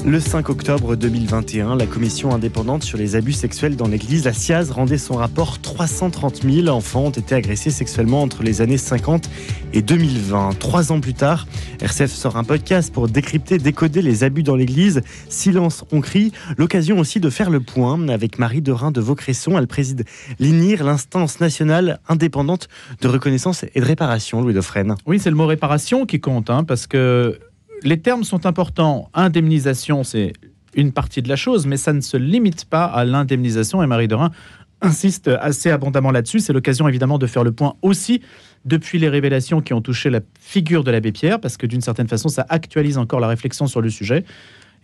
Le 5 octobre 2021, la commission indépendante sur les abus sexuels dans l'Église, la CIAZ, rendait son rapport. 330 000 enfants ont été agressés sexuellement entre les années 50 et 2020. 3 ans plus tard, RCF sort un podcast pour décrypter, décoder les abus dans l'Église. Silence, on crie. L'occasion aussi de faire le point avec Marie Derain de Vaucresson. Elle préside l'INIR, l'instance nationale indépendante de reconnaissance et de réparation. Louis Dauphren. Oui, c'est le mot réparation qui compte, parce que les termes sont importants. Indemnisation, c'est une partie de la chose, mais ça ne se limite pas à l'indemnisation. Et Marie Derain insiste assez abondamment là-dessus. C'est l'occasion évidemment de faire le point aussi depuis les révélations qui ont touché la figure de l'abbé Pierre, parce que d'une certaine façon, ça actualise encore la réflexion sur le sujet.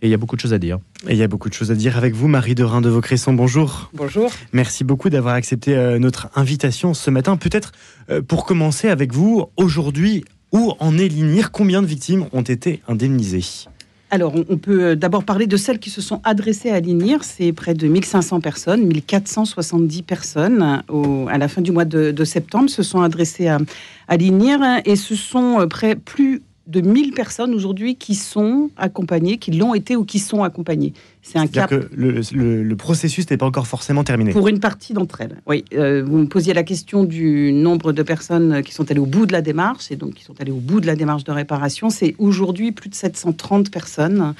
Et il y a beaucoup de choses à dire. Et il y a beaucoup de choses à dire avec vous, Marie Derain de Vaucresson. Bonjour. Bonjour. Merci beaucoup d'avoir accepté notre invitation ce matin. Peut-être pour commencer avec vous, aujourd'hui, où en est l'INIR? Combien de victimes ont été indemnisées? Alors, on peut d'abord parler de celles qui se sont adressées à l'INIR. C'est près de 1500 personnes, 1470 personnes à la fin du mois de septembre se sont adressées à l'INIR. Et ce sont plus de 1000 personnes aujourd'hui qui sont accompagnées, qui l'ont été ou qui sont accompagnées. C'est un cas. Que le processus n'est pas encore forcément terminé. Pour une partie d'entre elles, oui. Vous me posiez la question du nombre de personnes qui sont allées au bout de la démarche, et donc qui sont allées au bout de la démarche de réparation. C'est aujourd'hui plus de 730 personnes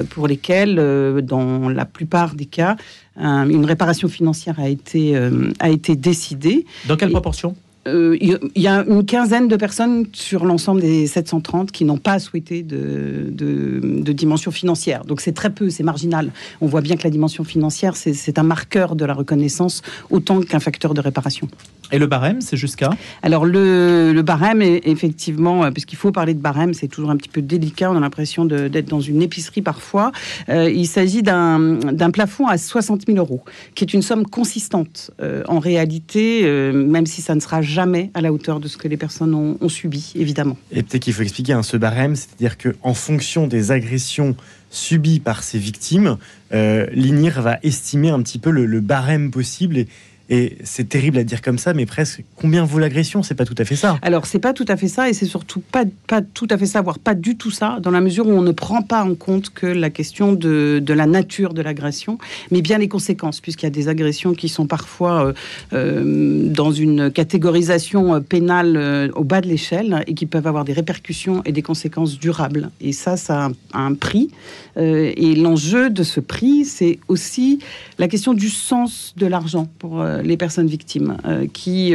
pour lesquelles, dans la plupart des cas, une réparation financière a été décidée. Dans quelle proportion ? Il y a une quinzaine de personnes sur l'ensemble des 730 qui n'ont pas souhaité de dimension financière. Donc c'est très peu, c'est marginal. On voit bien que la dimension financière, c'est un marqueur de la reconnaissance autant qu'un facteur de réparation. Et le barème, c'est jusqu'à ? Alors le barème, effectivement, puisqu'il faut parler de barème, c'est toujours un petit peu délicat, on a l'impression d'être dans une épicerie parfois. Il s'agit d'un plafond à 60 000 euros, qui est une somme consistante. En réalité, même si ça ne sera jamais à la hauteur de ce que les personnes ont subi, évidemment. Et peut-être qu'il faut expliquer ce barème, c'est-à-dire qu'en fonction des agressions subies par ces victimes, l'INIR va estimer un petit peu le barème possible. Et c'est terrible à dire comme ça, mais presque combien vaut l'agression? C'est pas tout à fait ça. Alors c'est pas tout à fait ça, et c'est surtout pas tout à fait ça, voire pas du tout ça, dans la mesure où on ne prend pas en compte que la question de la nature de l'agression, mais bien les conséquences, puisqu'il y a des agressions qui sont parfois dans une catégorisation pénale au bas de l'échelle et qui peuvent avoir des répercussions et des conséquences durables. Et ça a un prix. Et l'enjeu de ce prix, c'est aussi la question du sens de l'argent pour les personnes victimes, qui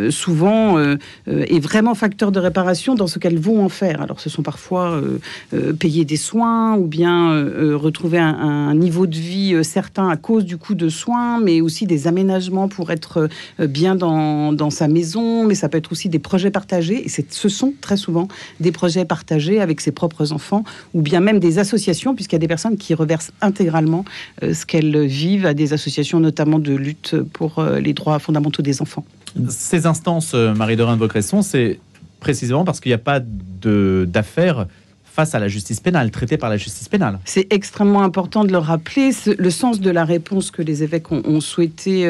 souvent est vraiment facteur de réparation dans ce qu'elles vont en faire. Alors ce sont parfois payer des soins ou bien retrouver un niveau de vie certain à cause du coût de soins, mais aussi des aménagements pour être bien dans sa maison, mais ça peut être aussi des projets partagés, et ce sont très souvent des projets partagés avec ses propres enfants, ou bien même des associations, puisqu'il y a des personnes qui reversent intégralement ce qu'elles vivent à des associations notamment de lutte pour les droits fondamentaux des enfants. Ces instances, Marie Derain de Vaucresson, c'est précisément parce qu'il n'y a pas d'affaires face à la justice pénale, traitée par la justice pénale. C'est extrêmement important de le rappeler. Le sens de la réponse que les évêques ont souhaité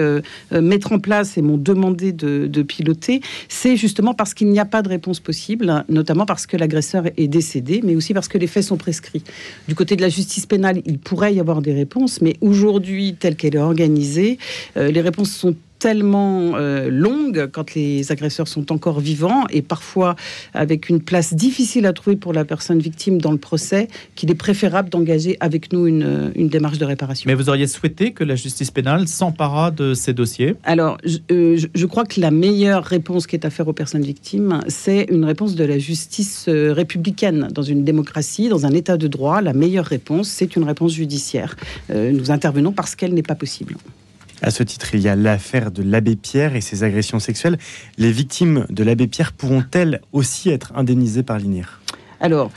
mettre en place et m'ont demandé de piloter, c'est justement parce qu'il n'y a pas de réponse possible, notamment parce que l'agresseur est décédé, mais aussi parce que les faits sont prescrits. Du côté de la justice pénale, il pourrait y avoir des réponses, mais aujourd'hui, telle qu'elle est organisée, les réponses sont tellement longue quand les agresseurs sont encore vivants, et parfois avec une place difficile à trouver pour la personne victime dans le procès, qu'il est préférable d'engager avec nous une démarche de réparation. Mais vous auriez souhaité que la justice pénale s'emparât de ces dossiers? Alors, je crois que la meilleure réponse qui est à faire aux personnes victimes, c'est une réponse de la justice républicaine. Dans une démocratie, dans un état de droit, la meilleure réponse, c'est une réponse judiciaire. Nous intervenons parce qu'elle n'est pas possible. À ce titre, il y a l'affaire de l'abbé Pierre et ses agressions sexuelles. Les victimes de l'abbé Pierre pourront-elles aussi être indemnisées par l'INIR? Alors,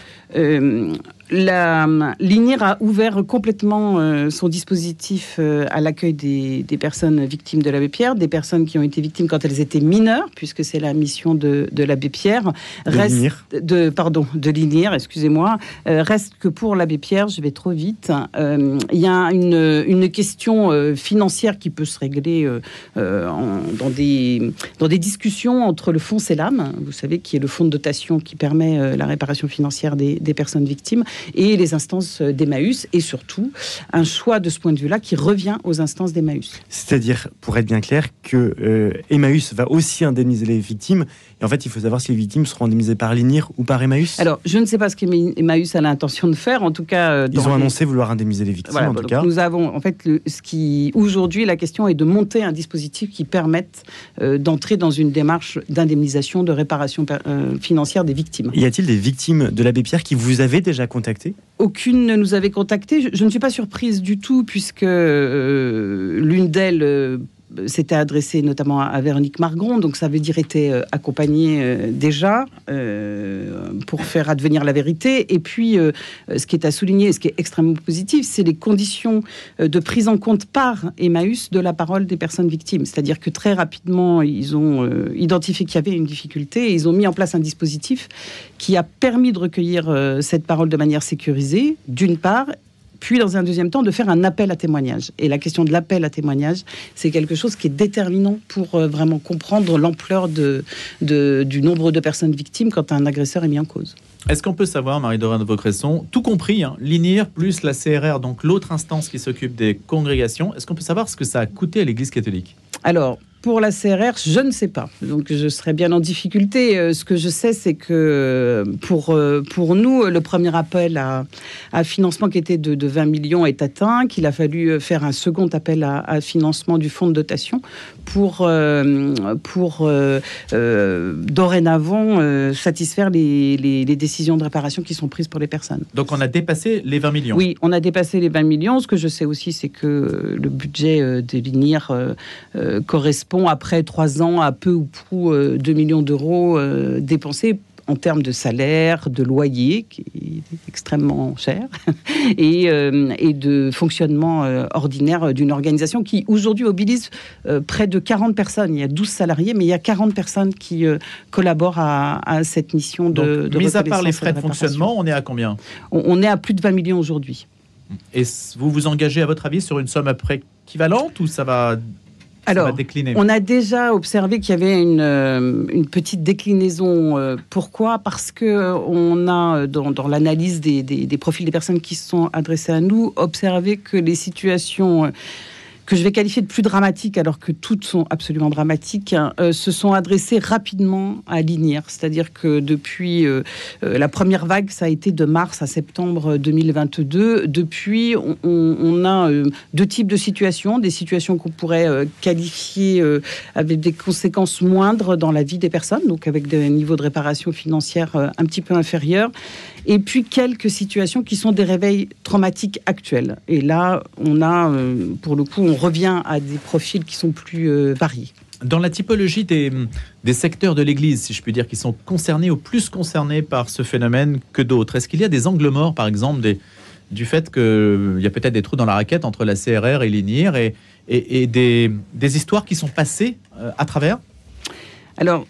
l'INIR a ouvert complètement son dispositif à l'accueil des personnes victimes de l'abbé Pierre, des personnes qui ont été victimes quand elles étaient mineures, puisque c'est la mission de l'abbé Pierre. De l'INIR, excusez-moi. Reste que pour l'abbé Pierre, je vais trop vite, il y a une question financière qui peut se régler dans des discussions entre le fonds CELAM, vous savez, qui est le fonds de dotation qui permet la réparation financière des personnes victimes, et les instances d'Emmaüs, et surtout un choix de ce point de vue-là qui revient aux instances d'Emmaüs. C'est-à-dire, pour être bien clair, que Emmaüs va aussi indemniser les victimes. Et en fait, il faut savoir si les victimes seront indemnisées par l'INIR ou par Emmaüs. Alors, je ne sais pas ce qu'Emmaüs a l'intention de faire. En tout cas, ils ont annoncé vouloir indemniser les victimes. Voilà, en tout cas. Nous avons, en fait, aujourd'hui, la question est de monter un dispositif qui permette d'entrer dans une démarche d'indemnisation, de réparation financière des victimes. Y a-t-il des victimes de l'abbé Pierre qui vous avez déjà contacté ? Aucune ne nous avait contacté. Je ne suis pas surprise du tout, puisque l'une d'elles s'était adressée notamment à Véronique Margron, donc ça veut dire était accompagnée déjà pour faire advenir la vérité. Et puis, ce qui est à souligner, ce qui est extrêmement positif, c'est les conditions de prise en compte par Emmaüs de la parole des personnes victimes. C'est-à-dire que très rapidement, ils ont identifié qu'il y avait une difficulté et ils ont mis en place un dispositif qui a permis de recueillir cette parole de manière sécurisée, d'une part, puis dans un deuxième temps de faire un appel à témoignage. Et la question de l'appel à témoignage, c'est quelque chose qui est déterminant pour vraiment comprendre l'ampleur du nombre de personnes victimes quand un agresseur est mis en cause. Est-ce qu'on peut savoir, Marie-Dora de Vaucresson, tout compris, l'INIR plus la CRR, donc l'autre instance qui s'occupe des congrégations, est-ce qu'on peut savoir ce que ça a coûté à l'Église catholique ? Alors, pour la CRR, je ne sais pas. Donc, je serais bien en difficulté. Ce que je sais, c'est que pour nous, le premier appel à financement qui était de 20 millions est atteint, qu'il a fallu faire un second appel à financement du fonds de dotation pour dorénavant satisfaire les décisions de réparation qui sont prises pour les personnes. Donc, on a dépassé les 20 millions. Oui, on a dépassé les 20 millions. Ce que je sais aussi, c'est que le budget de l'INIR correspond après 3 ans à peu ou prou 2 millions d'euros dépensés en termes de salaire, de loyer, qui est extrêmement cher, et de fonctionnement ordinaire d'une organisation qui aujourd'hui mobilise près de 40 personnes. Il y a 12 salariés, mais il y a 40 personnes qui collaborent à cette mission de reconnaissance. Mis à part les frais de fonctionnement, on est à combien ? On est à plus de 20 millions aujourd'hui. Et vous vous engagez, à votre avis, sur une somme à peu près équivalente ou ça va... Alors, on a déjà observé qu'il y avait une petite déclinaison. Pourquoi ? Parce que on a, dans l'analyse des profils des personnes qui se sont adressées à nous, observé que les situations que je vais qualifier de plus dramatiques, alors que toutes sont absolument dramatiques, se sont adressées rapidement à l'INIR. C'est-à-dire que depuis la première vague, ça a été de mars à septembre 2022. Depuis, on a 2 types de situations. Des situations qu'on pourrait qualifier avec des conséquences moindres dans la vie des personnes, donc avec des niveaux de réparation financière un petit peu inférieurs. Et puis quelques situations qui sont des réveils traumatiques actuels. Et là, on a, pour le coup, on revient à des profils qui sont plus variés. Dans la typologie des secteurs de l'Église, si je puis dire, qui sont concernés ou plus concernés par ce phénomène que d'autres, est-ce qu'il y a des angles morts, par exemple, du fait qu'il y a peut-être des trous dans la raquette entre la CRR et l'INIR et des histoires qui sont passées à travers ? Alors,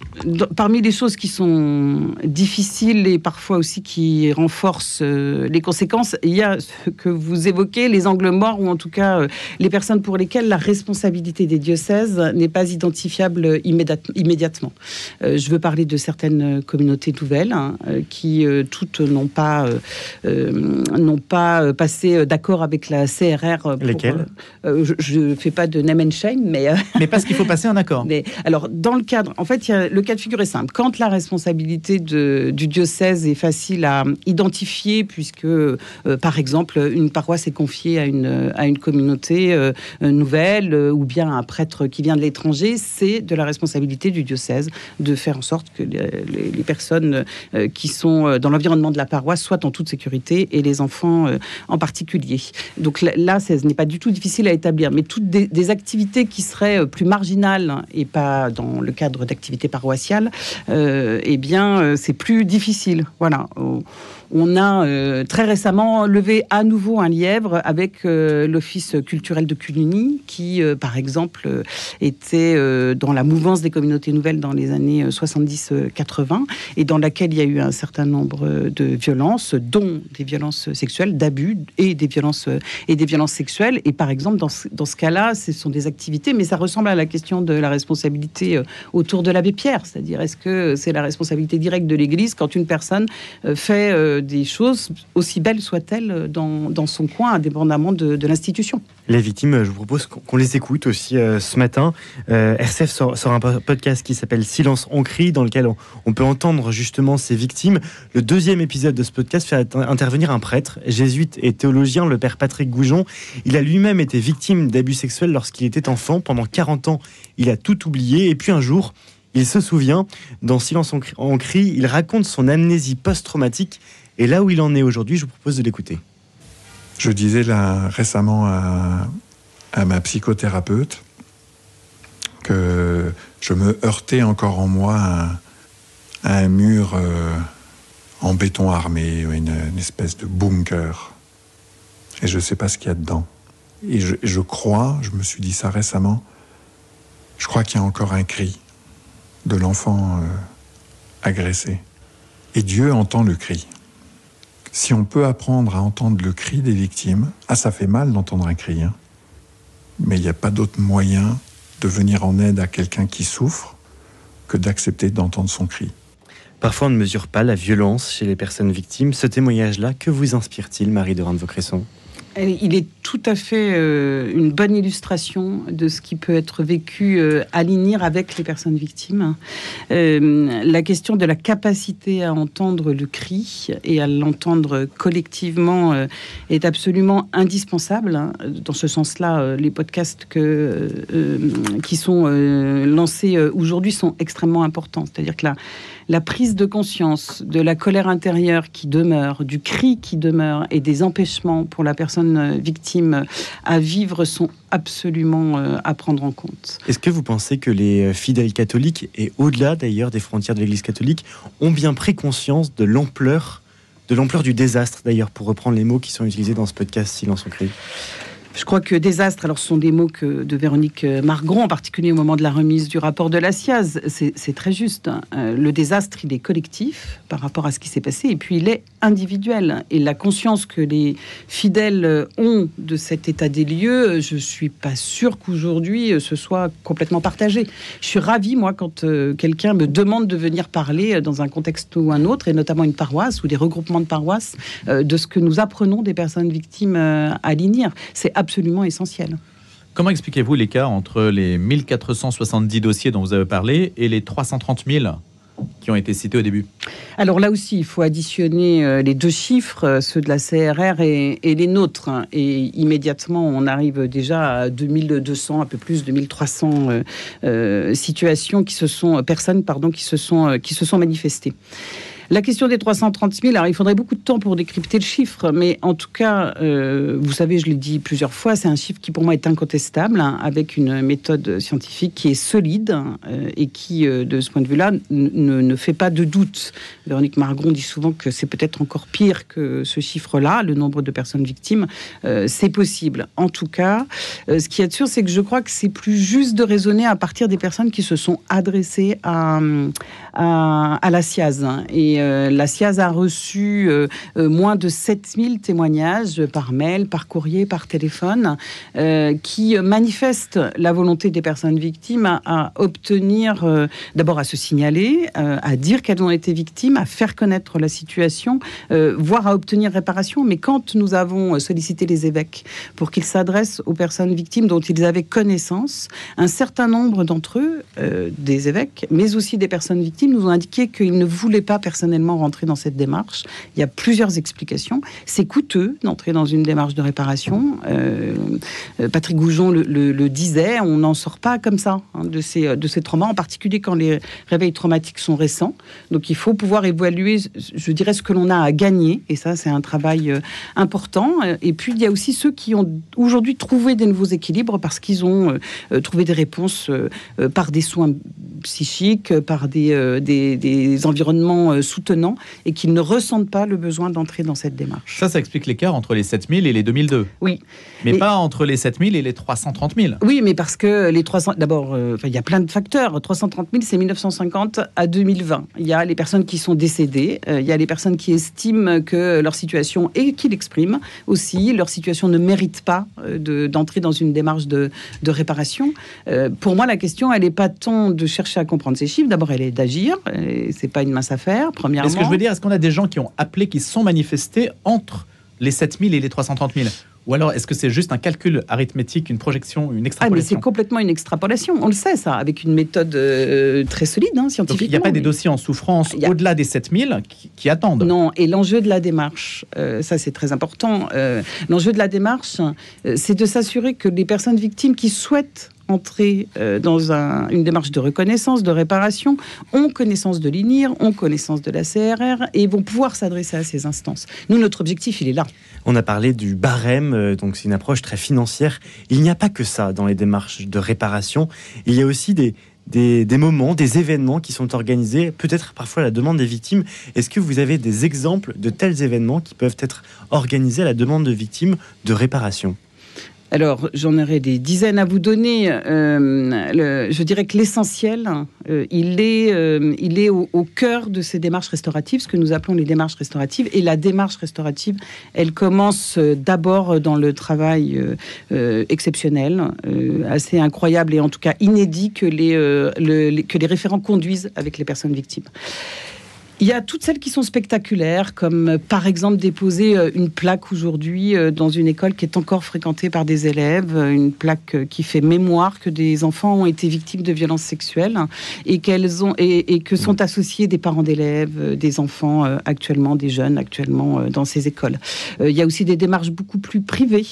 parmi les choses qui sont difficiles et parfois aussi qui renforcent les conséquences, il y a ce que vous évoquez, les angles morts, ou en tout cas les personnes pour lesquelles la responsabilité des diocèses n'est pas identifiable immédiatement. Je veux parler de certaines communautés nouvelles qui toutes n'ont pas passé d'accord avec la CRR. Lesquelles ? Je ne fais pas de name and shame, mais... mais parce qu'il faut passer un accord. Mais, alors, dans le cadre... En fait, le cas de figure est simple. Quand la responsabilité du diocèse est facile à identifier, puisque, par exemple, une paroisse est confiée à une communauté nouvelle, ou bien un prêtre qui vient de l'étranger, c'est de la responsabilité du diocèse de faire en sorte que les personnes qui sont dans l'environnement de la paroisse soient en toute sécurité, et les enfants en particulier. Donc là, ce n'est pas du tout difficile à établir, mais toutes des activités qui seraient plus marginales et pas dans le cadre d'activités paroissiales, eh bien, c'est plus difficile. Voilà. On a très récemment levé à nouveau un lièvre avec l'Office culturel de Cluny, qui, par exemple, était dans la mouvance des communautés nouvelles dans les années 70-80, et dans laquelle il y a eu un certain nombre de violences, dont des violences sexuelles, d'abus et des violences sexuelles. Et par exemple, dans ce cas-là, ce sont des activités, mais ça ressemble à la question de la responsabilité autour de l'abbé Pierre, c'est-à-dire est-ce que c'est la responsabilité directe de l'Église quand une personne fait des choses, aussi belles soient-elles, dans son coin, indépendamment de l'institution. Les victimes, je vous propose qu'on les écoute aussi ce matin. RCF sort un podcast qui s'appelle Silence on crie, dans lequel on peut entendre justement ces victimes. Le deuxième épisode de ce podcast fait intervenir un prêtre, jésuite et théologien, le père Patrick Goujon. Il a lui-même été victime d'abus sexuels lorsqu'il était enfant. Pendant 40 ans, il a tout oublié. Et puis un jour, il se souvient. Dans Silence on crie, il raconte son amnésie post-traumatique. Et là où il en est aujourd'hui, je vous propose de l'écouter. Je disais là récemment à ma psychothérapeute que je me heurtais encore en moi à un mur en béton armé, une espèce de bunker. Et je ne sais pas ce qu'il y a dedans. Et je crois, je me suis dit ça récemment, je crois qu'il y a encore un cri de l'enfant agressé. Et Dieu entend le cri. Si on peut apprendre à entendre le cri des victimes, ça fait mal d'entendre un cri, hein. Mais il n'y a pas d'autre moyen de venir en aide à quelqu'un qui souffre que d'accepter d'entendre son cri. Parfois, on ne mesure pas la violence chez les personnes victimes. Ce témoignage-là, que vous inspire-t-il, Marie de Reims-Vaucresson ? Il est tout à fait une bonne illustration de ce qui peut être vécu à l'INIR avec les personnes victimes. La question de la capacité à entendre le cri et à l'entendre collectivement est absolument indispensable. Dans ce sens-là, les podcasts qui sont lancés aujourd'hui sont extrêmement importants. C'est-à-dire que la prise de conscience de la colère intérieure qui demeure, du cri qui demeure et des empêchements pour la personne victime à vivre sont absolument à prendre en compte. Est-ce que vous pensez que les fidèles catholiques, et au-delà d'ailleurs des frontières de l'Église catholique, ont bien pris conscience de l'ampleur du désastre, d'ailleurs, pour reprendre les mots qui sont utilisés dans ce podcast Silence on crie ? Je crois que désastre, alors ce sont des mots de Véronique Margron, en particulier au moment de la remise du rapport de la SIAZ. C'est très juste. Le désastre, il est collectif par rapport à ce qui s'est passé, et puis il est individuel. Et la conscience que les fidèles ont de cet état des lieux, je ne suis pas sûre qu'aujourd'hui ce soit complètement partagé. Je suis ravie, moi, quand quelqu'un me demande de venir parler dans un contexte ou un autre, et notamment une paroisse ou des regroupements de paroisses, de ce que nous apprenons des personnes victimes à l'INIR. C'est absolument essentiel. Comment expliquez-vous l'écart entre les 1470 dossiers dont vous avez parlé et les 330 000 qui ont été cités au début? Alors là aussi, il faut additionner les deux chiffres, ceux de la CRR et les nôtres. Et immédiatement, on arrive déjà à 2200, un peu plus, 2300 situations personnes qui se sont manifestées. La question des 330 000, alors il faudrait beaucoup de temps pour décrypter le chiffre, mais en tout cas, vous savez, je l'ai dit plusieurs fois, c'est un chiffre qui pour moi est incontestable, avec une méthode scientifique qui est solide et qui, de ce point de vue-là, ne fait pas de doute. Véronique Margron dit souvent que c'est peut-être encore pire que ce chiffre-là, le nombre de personnes victimes, c'est possible. En tout cas, ce qui est sûr, c'est que je crois que c'est plus juste de raisonner à partir des personnes qui se sont adressées à la SIAZ. Et la SIAZ a reçu moins de 7000 témoignages par mail, par courrier, par téléphone, qui manifestent la volonté des personnes victimes à obtenir, d'abord à se signaler, à dire qu'elles ont été victimes, à faire connaître la situation, voire à obtenir réparation. Mais quand nous avons sollicité les évêques pour qu'ils s'adressent aux personnes victimes dont ils avaient connaissance, un certain nombre d'entre eux, des évêques, mais aussi des personnes victimes, nous ont indiqué qu'ils ne voulaient pas personnellement rentrer dans cette démarche. Il y a plusieurs explications. C'est coûteux d'entrer dans une démarche de réparation. Patrick Goujon le disait, on n'en sort pas comme ça de ces traumas, en particulier quand les réveils traumatiques sont récents. Donc il faut pouvoir évaluer, je dirais, ce que l'on a à gagner, et ça c'est un travail important. Et puis il y a aussi ceux qui ont aujourd'hui trouvé des nouveaux équilibres parce qu'ils ont trouvé des réponses par des soins psychiques, par des environnements soutenant et qu'ils ne ressentent pas le besoin d'entrer dans cette démarche. Ça explique l'écart entre les 7 000 et les 2002. Oui. Mais pas entre les 7 000 et les 330 000. Oui, mais parce que les 300... D'abord, il y a plein de facteurs. 330 000, c'est 1950 à 2020. Il y a les personnes qui sont décédées, il y a les personnes qui estiment que leur situation, et qui l'expriment aussi, leur situation ne mérite pas d'entrer dans une démarche de réparation. Pour moi, la question, elle n'est pas tant de chercher à comprendre ces chiffres. D'abord, elle est d'agir. C'est pas une mince affaire, premièrement. Mais ce que je veux dire, est-ce qu'on a des gens qui ont appelé, qui se sont manifestés entre les 7 000 et les 330 000 ? Ou alors, est-ce que c'est juste un calcul arithmétique, une projection, une extrapolation ? Mais c'est complètement une extrapolation. On le sait, ça, avec une méthode très solide, scientifiquement. Donc, il n'y a pas des dossiers en souffrance au-delà des 7 000 qui attendent ? Non, et l'enjeu de la démarche, ça c'est très important, l'enjeu de la démarche, c'est de s'assurer que les personnes victimes qui souhaitent entrer dans une démarche de reconnaissance, de réparation, ont connaissance de l'INIR, ont connaissance de la CRR et vont pouvoir s'adresser à ces instances. Nous, notre objectif, il est là. On a parlé du barème, donc c'est une approche très financière. Il n'y a pas que ça dans les démarches de réparation. Il y a aussi des moments, des événements qui sont organisés, peut-être parfois à la demande des victimes. Est-ce que vous avez des exemples de tels événements qui peuvent être organisés à la demande de victimes de réparation ? Alors, j'en aurais des dizaines à vous donner. Je dirais que l'essentiel, il est au cœur de ces démarches restauratives, ce que nous appelons les démarches restauratives. Et la démarche restaurative, elle commence d'abord dans le travail exceptionnel, assez incroyable et en tout cas inédit que les référents conduisent avec les personnes victimes. Il y a toutes celles qui sont spectaculaires, comme par exemple déposer une plaque aujourd'hui dans une école qui est encore fréquentée par des élèves, une plaque qui fait mémoire que des enfants ont été victimes de violences sexuelles et que sont associés des parents d'élèves, des enfants actuellement, des jeunes actuellement dans ces écoles. Il y a aussi des démarches beaucoup plus privées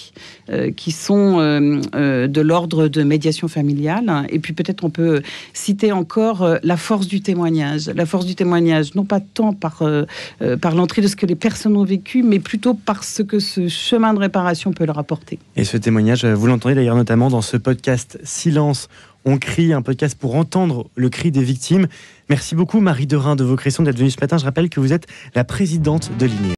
qui sont de l'ordre de médiation familiale. Et puis peut-être on peut citer encore la force du témoignage. La force du témoignage, non pas tant par l'entrée de ce que les personnes ont vécu, mais plutôt par ce que ce chemin de réparation peut leur apporter. Et ce témoignage, vous l'entendez d'ailleurs notamment dans ce podcast Silence, on crie, un podcast pour entendre le cri des victimes. Merci beaucoup Marie Derain de Vaucresson d'être venue ce matin. Je rappelle que vous êtes la présidente de l'INIR.